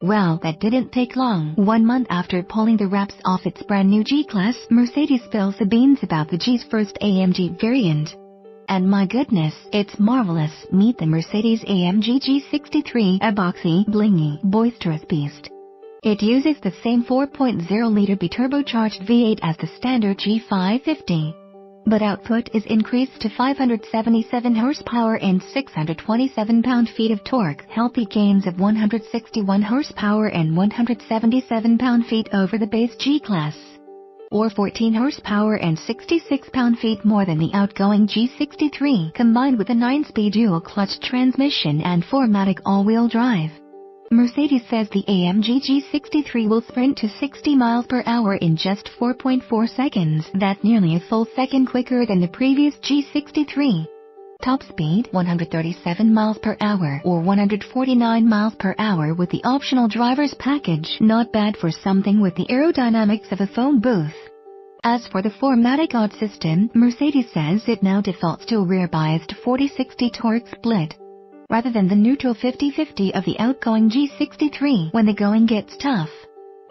Well, that didn't take long. 1 month after pulling the wraps off its brand new G-Class, Mercedes spills the beans about the G's first AMG variant. And my goodness, it's marvelous. Meet the Mercedes-AMG G63, a boxy, blingy, boisterous beast. It uses the same 4.0-liter B-turbocharged V8 as the standard G550. But output is increased to 577 horsepower and 627 pound-feet of torque, healthy gains of 161 horsepower and 177 pound-feet over the base G-Class, or 14 horsepower and 66 pound-feet more than the outgoing G63, combined with a 9-speed dual-clutch transmission and 4MATIC all-wheel drive. Mercedes says the AMG G63 will sprint to 60 miles per hour in just 4.4 seconds. That's nearly a full second quicker than the previous G63. Top speed 137 miles per hour or 149 miles per hour with the optional driver's package. Not bad for something with the aerodynamics of a phone booth. As for the 4MATIC odd system, Mercedes says it now defaults to a rear-biased 40-60 torque split, rather than the neutral 50-50 of the outgoing G63 when the going gets tough.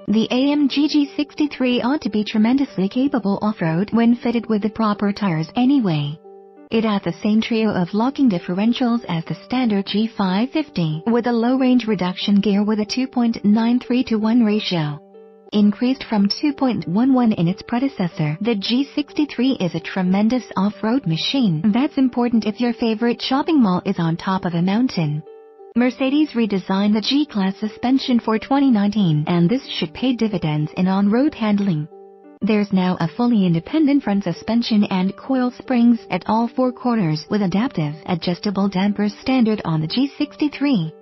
The AMG G63 ought to be tremendously capable off-road when fitted with the proper tires anyway. It has the same trio of locking differentials as the standard G550, with a low-range reduction gear with a 2.93-to-1 ratio. Increased from 2.11 in its predecessor, the G63 is a tremendous off-road machine. That's important if your favorite shopping mall is on top of a mountain. Mercedes redesigned the G-Class suspension for 2019, and this should pay dividends in on-road handling. There's now a fully independent front suspension and coil springs at all 4 corners with adaptive, adjustable dampers standard on the G63.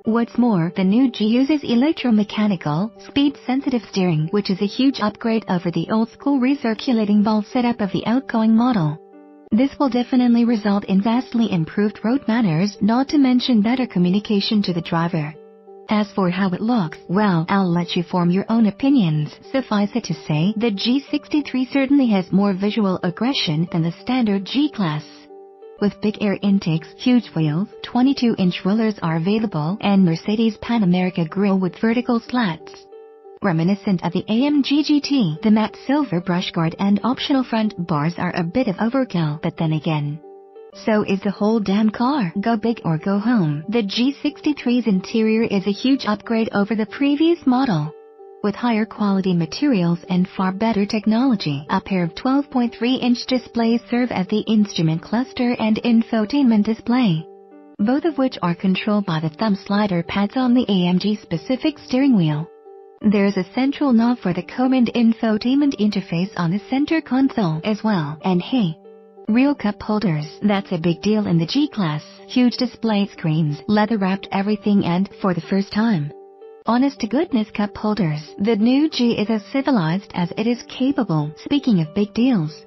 What's more, the new G uses electromechanical, speed-sensitive steering, which is a huge upgrade over the old-school recirculating ball setup of the outgoing model. This will definitely result in vastly improved road manners, not to mention better communication to the driver. As for how it looks, well, I'll let you form your own opinions. Suffice it to say, the G63 certainly has more visual aggression than the standard G-Class. With big air intakes, huge wheels, 22-inch rollers are available, and Mercedes Pan America grille with vertical slats. Reminiscent of the AMG GT, the matte silver brush guard and optional front bars are a bit of overkill, but then again, so is the whole damn car. Go big or go home. The G63's interior is a huge upgrade over the previous model, with higher quality materials and far better technology. A pair of 12.3-inch displays serve as the instrument cluster and infotainment display, both of which are controlled by the thumb slider pads on the AMG-specific steering wheel. There's a central knob for the command infotainment interface on the center console as well. And hey, real cup holders. That's a big deal in the G-Class. Huge display screens, leather-wrapped everything, and, for the first time, honest-to-goodness cup holders. The new G is as civilized as it is capable. Speaking of big deals,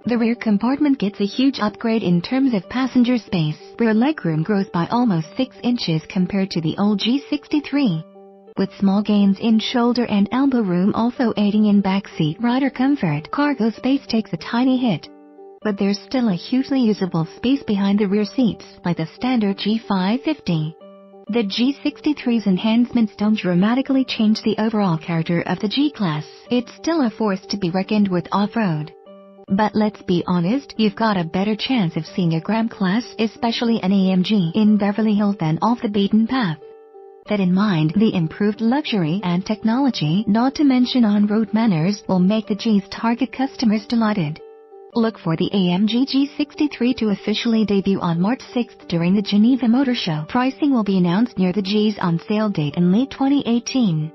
the rear compartment gets a huge upgrade in terms of passenger space. Rear legroom grows by almost 6 inches compared to the old G63, with small gains in shoulder and elbow room also aiding in backseat rider comfort. Cargo space takes a tiny hit, but there's still a hugely usable space behind the rear seats, like the standard G550. The G63's enhancements don't dramatically change the overall character of the G-Class. It's still a force to be reckoned with off-road. But let's be honest, you've got a better chance of seeing a Gram Class, especially an AMG, in Beverly Hills than off the beaten path. That in mind, the improved luxury and technology, not to mention on-road manners, will make the G's target customers delighted. Look for the AMG G63 to officially debut on March 6th during the Geneva Motor Show. Pricing will be announced near the G's on-sale date in late 2018.